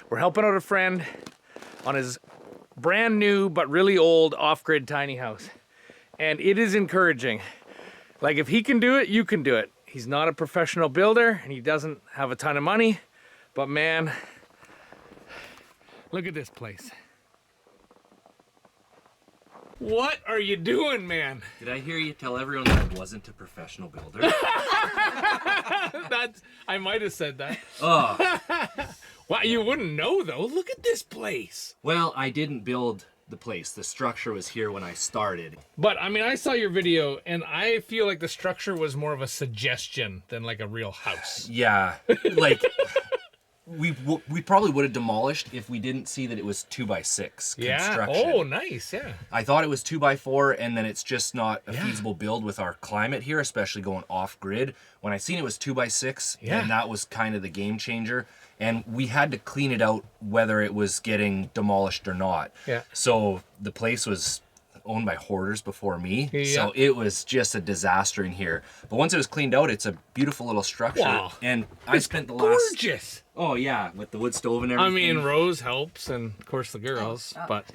We're helping out a friend on his brand new but really old off-grid tiny house. And it is encouraging. Like, if he can do it, you can do it. He's not a professional builder and he doesn't have a ton of money, but man, look at this place. What are you doing, man? Did I hear you tell everyone that I wasn't a professional builder? I might have said that. Oh. Well, you wouldn't know though. Look at this place. Well, I didn't build the place. The structure was here when I started. But I mean, I saw your video and I feel like the structure was more of a suggestion than like a real house. Yeah, like we probably would have demolished if we didn't see that it was 2x6 construction. Oh, nice. Yeah. I thought it was 2x4, and then it's just not a feasible build with our climate here, especially going off grid. When I seen it was 2x6, and that was kind of the game changer. And we had to clean it out whether it was getting demolished or not. Yeah. So the place was owned by hoarders before me. Yeah. So it was just a disaster in here. But once it was cleaned out, it's a beautiful little structure. Wow. And I spent the last... Gorgeous. Oh yeah, with the wood stove and everything. I mean, Rose helps, and of course the girls, but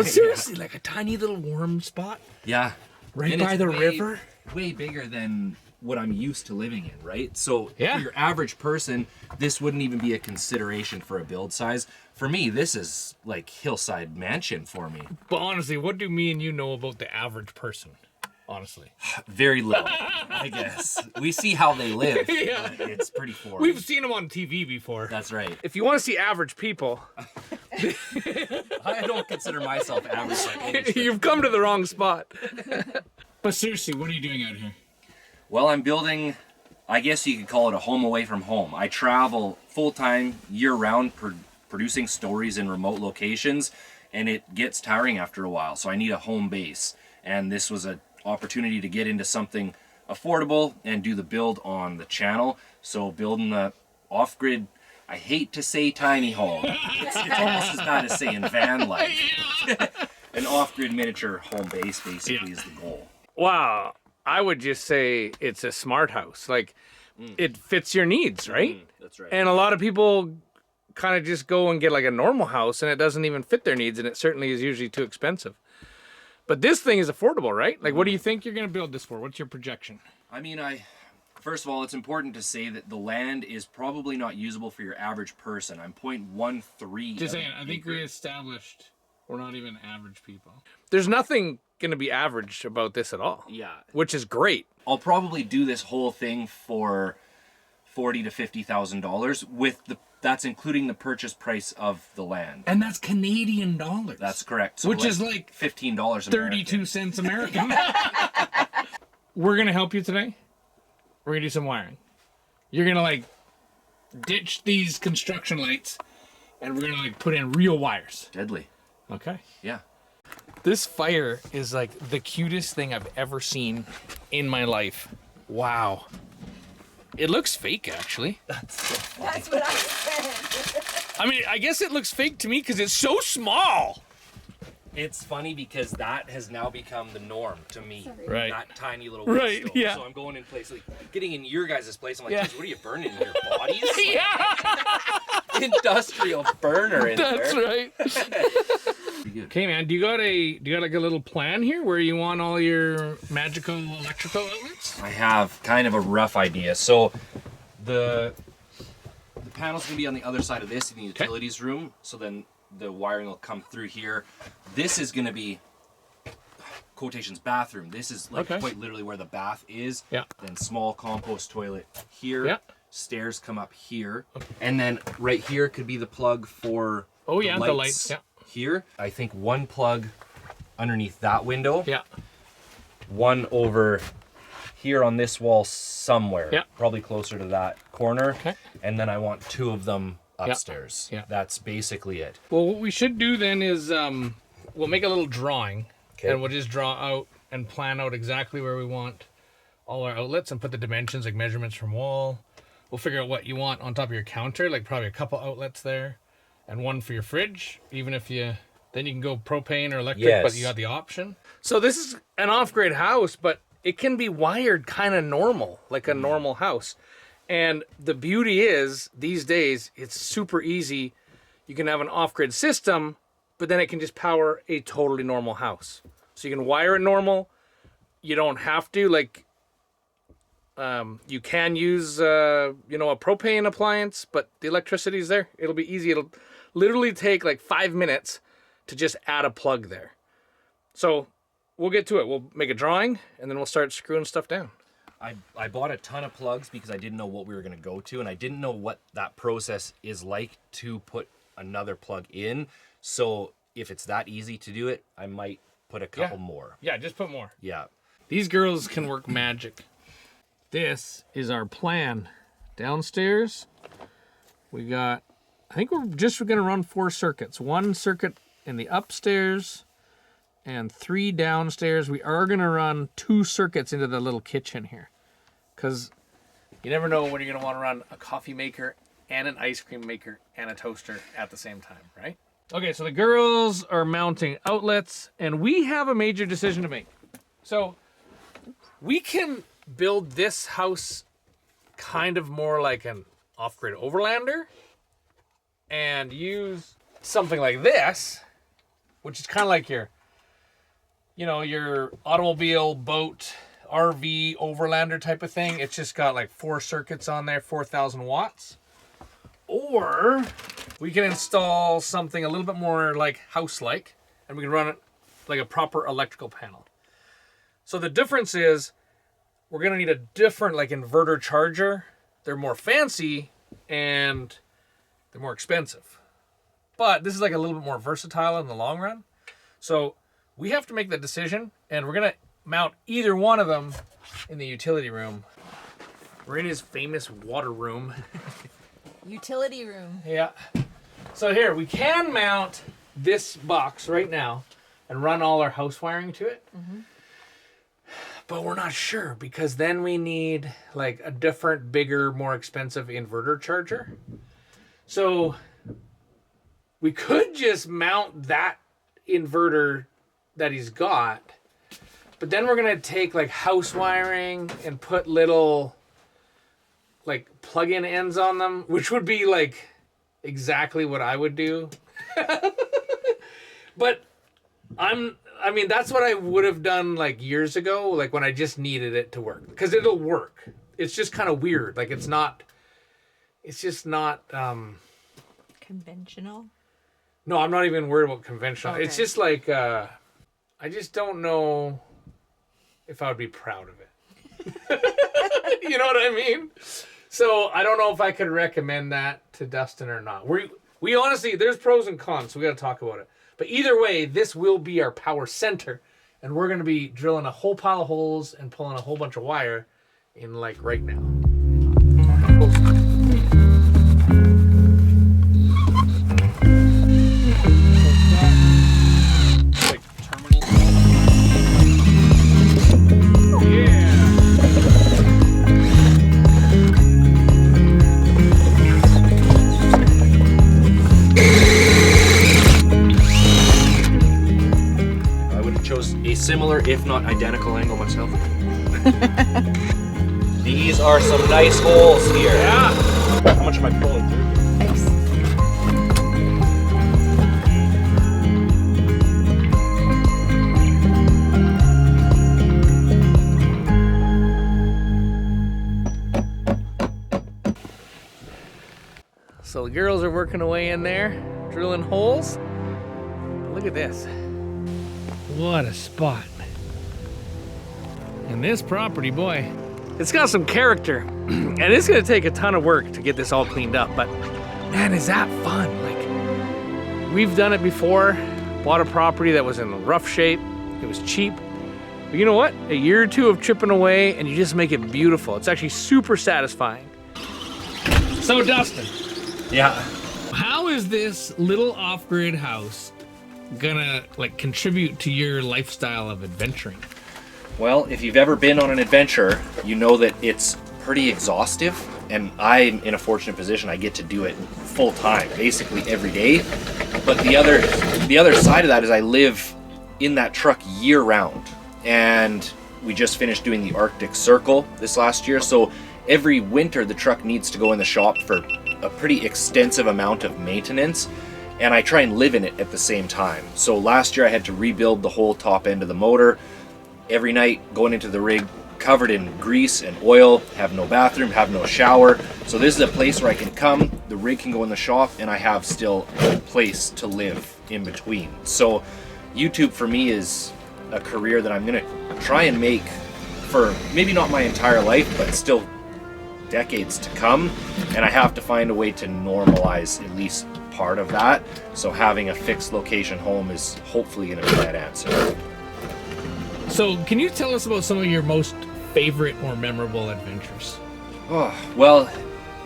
seriously, like a tiny little warm spot. Yeah. Right and by it's the way, river. Way bigger than what I'm used to living in, right? So Yeah. for your average person, this wouldn't even be a consideration for a build size. For me, this is like hillside mansion for me. But honestly, what do me and you know about the average person? Honestly. Very little, I guess. We see how they live. Yeah. But it's pretty foreign. We've seen them on TV before. That's right. If you want to see average people, I don't consider myself average by any stretch. you've come to the wrong spot. But seriously, what are you doing out here? Well, I'm building, I guess you could call it a home away from home. I travel full-time, year-round, producing stories in remote locations, and it gets tiring after a while, so I need a home base. And this was an opportunity to get into something affordable and do the build on the channel. So building the off-grid, I hate to say tiny home. It's almost as bad as saying van life. An off-grid miniature home base basically is the goal. Wow. I would just say it's a smart house. Like, it fits your needs, right? That's right. And a lot of people kind of just go and get like a normal house and it doesn't even fit their needs, and it certainly is usually too expensive. But this thing is affordable, right? Like, what do you think you're going to build this for? What's your projection? I mean, first of all, it's important to say that the land is probably not usable for your average person. I'm 0.13. Just saying, I think we established we're not even average people. There's nothing going to be average about this at all. Yeah. Which is great. I'll probably do this whole thing for $40,000 to $50,000 with that's including the purchase price of the land. And that's Canadian dollars. That's correct. So which is like $15 American. 32 cents American. We're going to help you today. We're going to do some wiring. You're going to like ditch these construction lights and we're going to like put in real wires. Deadly. Okay. Yeah. This fire is like the cutest thing I've ever seen in my life. Wow. It looks fake, actually. That's what I said. I mean, I guess it looks fake to me because it's so small. It's funny because that has now become the norm to me. Sorry. Right. That tiny little wood Right, stove. yeah. So I'm going in place, like getting in your guys' place. I'm like, Yeah. "Geez, what are you burning in your bodies? Yeah, Industrial burner in that's there. right. Pretty good. Okay, man, do you got like a little plan here where you want all your magical electrical outlets? I have kind of a rough idea. So the panel's gonna be on the other side of this in the utilities room. So then the wiring will come through here. This is gonna be quotations bathroom. This is like quite literally where the bath is. Yeah. Then small compost toilet here. Yeah. Stairs come up here. And then right here could be the plug for Oh, the yeah, the lights, yeah. Here. I think one plug underneath that window. Yeah. One over here on this wall somewhere. Yeah. Probably closer to that corner. Okay. And then I want two of them upstairs. Yeah. That's basically it. Well, what we should do then is we'll make a little drawing. Okay. And we'll just draw out and plan out exactly where we want all our outlets and put the dimensions, like measurements from wall. We'll figure out what you want on top of your counter, like probably a couple outlets there and one for your fridge, even if then you can go propane or electric, but you got the option. So this is an off-grid house, but it can be wired kind of normal, like a normal house. And the beauty is, these days, it's super easy you can have an off-grid system, but then it can just power a totally normal house. So you can wire it normal. You don't have to, like, you can use, a propane appliance, but the electricity's there. It'll be easy. It'll literally take like 5 minutes to just add a plug there. So we'll get to it. We'll make a drawing, and then we'll start screwing stuff down. I bought a ton of plugs because I didn't know what we were going to go to, and I didn't know what that process is like to put another plug in. So if it's that easy to do it, I might put a couple more. Yeah, just put more. Yeah. These girls can work magic. This is our plan. Downstairs, we got, I think we're just going to run 4 circuits. 1 circuit in the upstairs and 3 downstairs. We are going to run 2 circuits into the little kitchen here, because you never know when you're going to want to run a coffee maker and an ice cream maker and a toaster at the same time, right? Okay, so the girls are mounting outlets, and we have a major decision to make. So we can build this house kind of more like an off-grid overlander and use something like this, which is kind of like your automobile, boat, RV overlander type of thing. It's just got like 4 circuits on there, 4,000 watts. Or we can install something a little bit more like house-like, and we can run it like a proper electrical panel. So the difference is we're going to need a different like inverter charger. They're more fancy and they're more expensive. But this is like a little bit more versatile in the long run. So we have to make the decision, and we're going to mount either one of them in the utility room. We're in his famous water room. Utility room. Yeah. So here, we can mount this box right now and run all our house wiring to it. Mm-hmm. But we're not sure, because then we need like a different, bigger, more expensive inverter charger. So we could just mount that inverter that he's got, but then we're going to take like house wiring and put little like plug-in ends on them, which would be like exactly what I would do. But that's what I would have done like years ago, like when I just needed it to work, because it'll work. It's just kind of weird. Like it's just not conventional. No, I'm not even worried about conventional. Okay. It's just like I just don't know if I would be proud of it. You know what I mean? So I don't know if I could recommend that to Dustin or not. We honestly, there's pros and cons, so we got to talk about it. But either way, this will be our power center, and we're going to be drilling a whole pile of holes and pulling a whole bunch of wire in like right now. Similar, if not identical, angle myself. These are some nice holes here. Yeah. How much am I pulling through? Thanks. So the girls are working away in there, drilling holes. But look at this. What a spot. And this property, boy, it's got some character. And it's gonna take a ton of work to get this all cleaned up, but man, is that fun. Like, we've done it before, bought a property that was in rough shape, it was cheap. But you know what? A year or two of chipping away and you just make it beautiful. It's actually super satisfying. So Dustin. Yeah. How is this little off-grid house gonna like contribute to your lifestyle of adventuring? Well, if you've ever been on an adventure, you know that it's pretty exhaustive, and I'm in a fortunate position. I get to do it full time, basically every day. But the other side of that is I live in that truck year round, and we just finished doing the Arctic Circle this last year, so every winter the truck needs to go in the shop for a pretty extensive amount of maintenance. and I try and live in it at the same time. So last year I had to rebuild the whole top end of the motor. Every night going into the rig covered in grease and oil, have no bathroom, have no shower. So this is a place where I can come, the rig can go in the shop, and I have still a place to live in between. So YouTube for me is a career that I'm gonna try and make for maybe not my entire life, but still decades to come. And I have to find a way to normalize at least part of that. So having a fixed location home is hopefully gonna be that answer. So can you tell us about some of your most favorite or memorable adventures? Oh, well,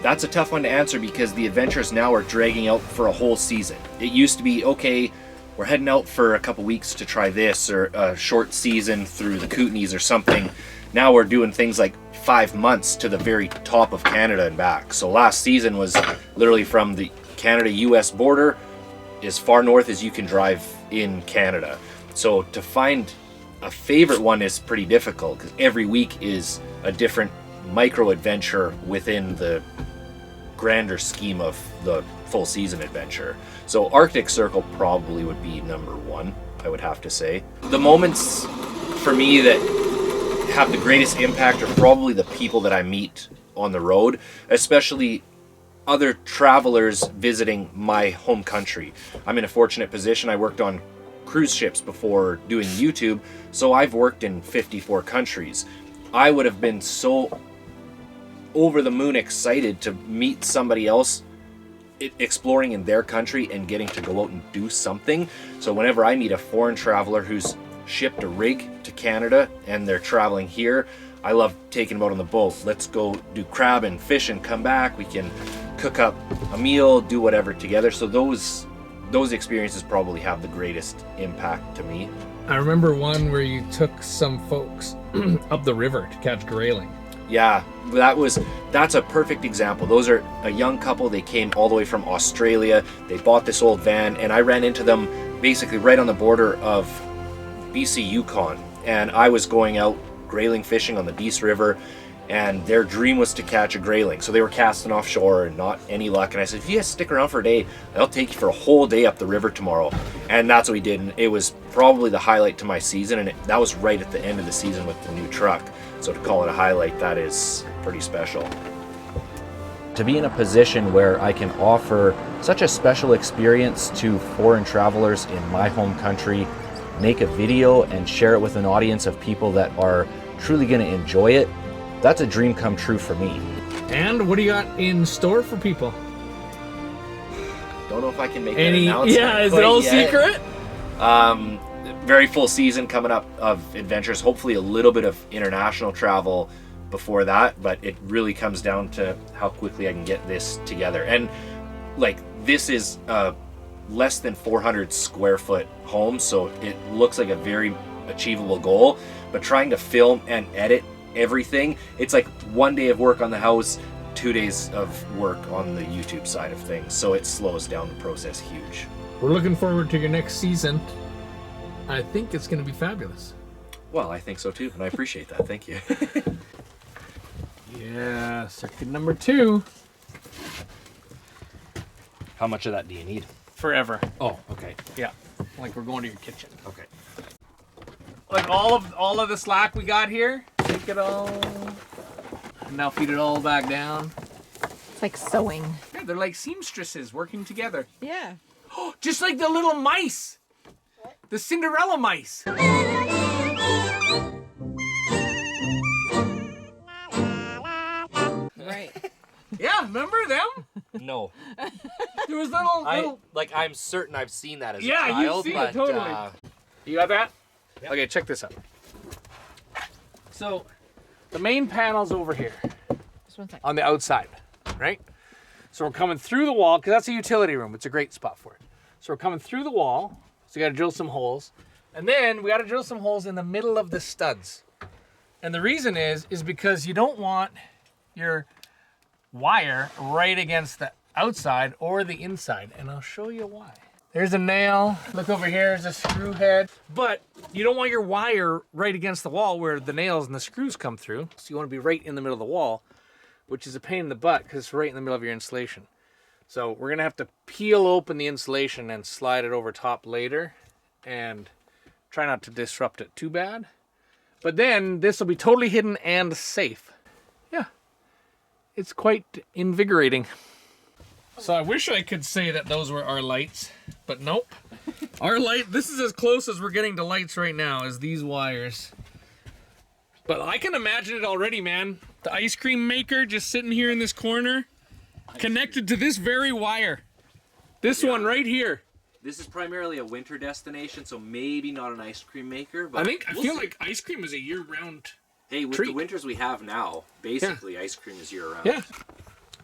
that's a tough one to answer because the adventures now are dragging out for a whole season. It used to be, okay, we're heading out for a couple weeks to try this, or a short season through the Kootenays or something. Now we're doing things like 5 months to the very top of Canada and back. So last season was literally from the Canada-US border as far north as you can drive in Canada. So to find a favorite one is pretty difficult because every week is a different micro adventure within the grander scheme of the full season adventure. So Arctic Circle probably would be number one, I would have to say. The moments for me that have the greatest impact are probably the people that I meet on the road, especially other travelers visiting my home country. I'm in a fortunate position. I worked on cruise ships before doing YouTube, so I've worked in 54 countries. I would have been so over the moon excited to meet somebody else exploring in their country and getting to go out and do something. So whenever I meet a foreign traveler who's shipped a rig to Canada and they're traveling here, I love taking them out on the boat. Let's go do crab and fish and come back. We can cook up a meal, do whatever together. So those experiences probably have the greatest impact to me. I remember one where you took some folks up the river to catch grayling. Yeah, that's a perfect example. Those are a young couple. They came all the way from Australia. They bought this old van, and I ran into them basically right on the border of BC Yukon. And I was going out grayling fishing on the Dease River, and their dream was to catch a grayling. So they were casting offshore and not any luck. And I said, if you guys stick around for a day, I'll take you for a whole day up the river tomorrow. And that's what we did. And it was probably the highlight to my season. And that was right at the end of the season with the new truck. So to call it a highlight, that is pretty special. To be in a position where I can offer such a special experience to foreign travelers in my home country, make a video and share it with an audience of people that are truly going to enjoy it, that's a dream come true for me. And what do you got in store for people? Don't know if I can make an announcement. Yeah, is it all secret? Very full season coming up of adventures. Hopefully a little bit of international travel before that, but it really comes down to how quickly I can get this together. And like, this is a less than 400 square foot home, so it looks like a very achievable goal, but trying to film and edit everything, it's like 1 day of work on the house, 2 days of work on the YouTube side of things, so it slows down the process huge. We're looking forward to your next season. I think it's going to be fabulous. Well, I think so too, and I appreciate that. Thank you. Yeah, circuit number 2. How much of that do you need? Forever. Oh, okay. Yeah, like we're going to your kitchen. Okay. Like all of the slack we got here, take it all, and now feed it all back down. It's like sewing. Yeah, they're like seamstresses working together. Yeah. Just like the little mice. What? The Cinderella mice. Right. Yeah, remember them? No. There was little... I'm certain I've seen that as a Yeah, child. you've seen it, totally. You got that? Yep. Okay, check this out. So, the main panel's over here. Just one second. On the outside, right? So we're coming through the wall, because that's a utility room. It's a great spot for it. So we're coming through the wall, so you gotta drill some holes. And then we gotta drill some holes in the middle of the studs. And the reason is because you don't want your wire right against the outside or the inside. And I'll show you why. There's a nail. Look over here, there's a screw head. But you don't want your wire right against the wall where the nails and the screws come through. So you want to be right in the middle of the wall, which is a pain in the butt because it's right in the middle of your insulation. So we're gonna have to peel open the insulation and slide it over top later, and try not to disrupt it too bad. But then this will be totally hidden and safe. Yeah, it's quite invigorating. So I wish I could say that those were our lights, but nope. Our light, this is as close as we're getting to lights right now, is these wires. But I can imagine it already, man. The ice cream maker just sitting here in this corner, connected to this very wire. This one right here. This is primarily a winter destination, so maybe not an ice cream maker. But I feel like ice cream is a year-round Hey, with treat. the winters we have now, basically ice cream is year-round. Yeah.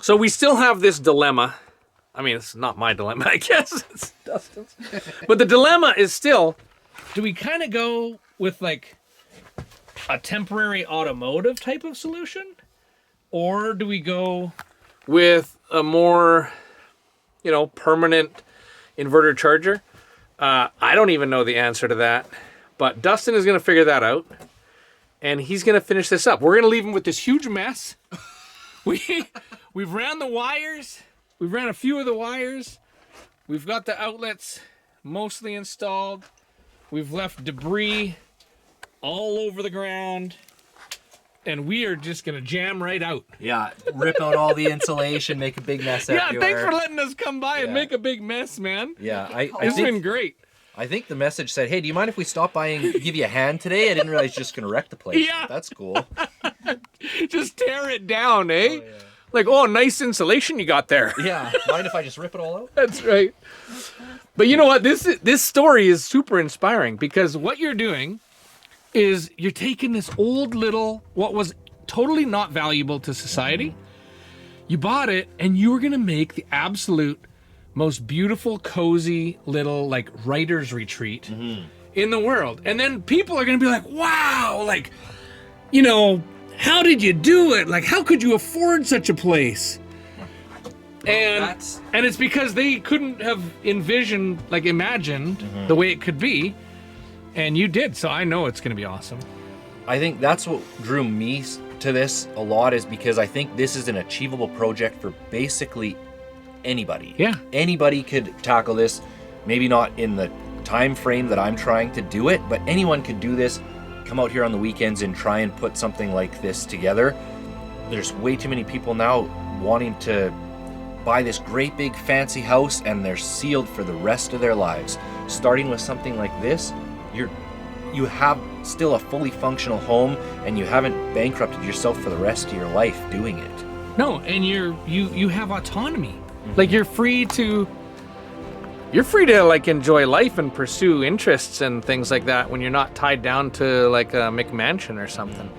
So we still have this dilemma. I mean, it's not my dilemma, I guess. It's Dustin's. But the dilemma is still, do we kind of go with like a temporary automotive type of solution? Or do we go with a more, permanent inverter charger? I don't even know the answer to that. But Dustin is going to figure that out. And he's going to finish this up. We're going to leave him with this huge mess. We've ran the wires. We've ran a few of the wires. We've got the outlets mostly installed. We've left debris all over the ground. And we are just going to jam right out. Yeah, rip out all the insulation, make a big mess everywhere. Yeah, thanks for letting us come by and make a big mess, man. Yeah, It's been great. I think the message said, hey, do you mind if we stop by and give you a hand today? I didn't realize you're just going to wreck the place. Yeah. That's cool. Just tear it down, eh? Oh, yeah. Like, oh, nice insulation you got there. Yeah, mind if I just rip it all out? That's right. But you know what? This story is super inspiring because what you're doing is you're taking this old little, what was totally not valuable to society. You bought it and you were going to make the absolute most beautiful, cozy little like writer's retreat in the world. And then people are going to be like, wow, like, how did you do it? Like, how could you afford such a place? And it's because they couldn't have imagined the way it could be. And you did, so I know it's going to be awesome. I think that's what drew me to this a lot, is because I think this is an achievable project for basically anybody. Yeah. Anybody could tackle this, maybe not in the time frame that I'm trying to do it, but anyone could do this, come out here on the weekends and try and put something like this together. There's way too many people now wanting to buy this great big fancy house and they're sealed for the rest of their lives. Starting with something like this, you have still a fully functional home and you haven't bankrupted yourself for the rest of your life doing it. No, and you have autonomy. Like you're free to like enjoy life and pursue interests and things like that when you're not tied down to like a McMansion or something.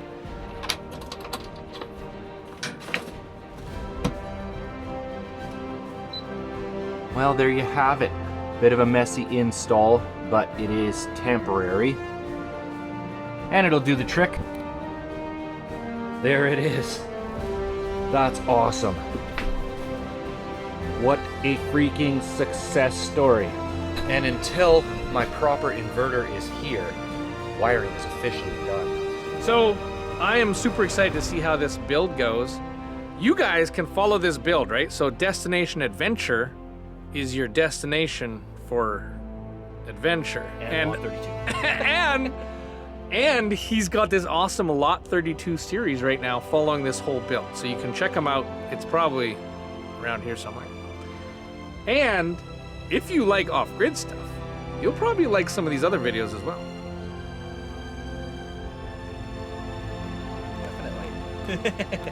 Well, there you have it. Bit of a messy install, but it is temporary. And it'll do the trick. There it is. That's awesome. What a freaking success story. And until my proper inverter is here, wiring is officially done. So I am super excited to see how this build goes. You guys can follow this build, right? So Destination Adventure is your destination for adventure. And Lot 32. and he's got this awesome Lot 32 series right now following this whole build. So you can check him out. It's probably around here somewhere. And if you like off-grid stuff, you'll probably like some of these other videos as well. Definitely.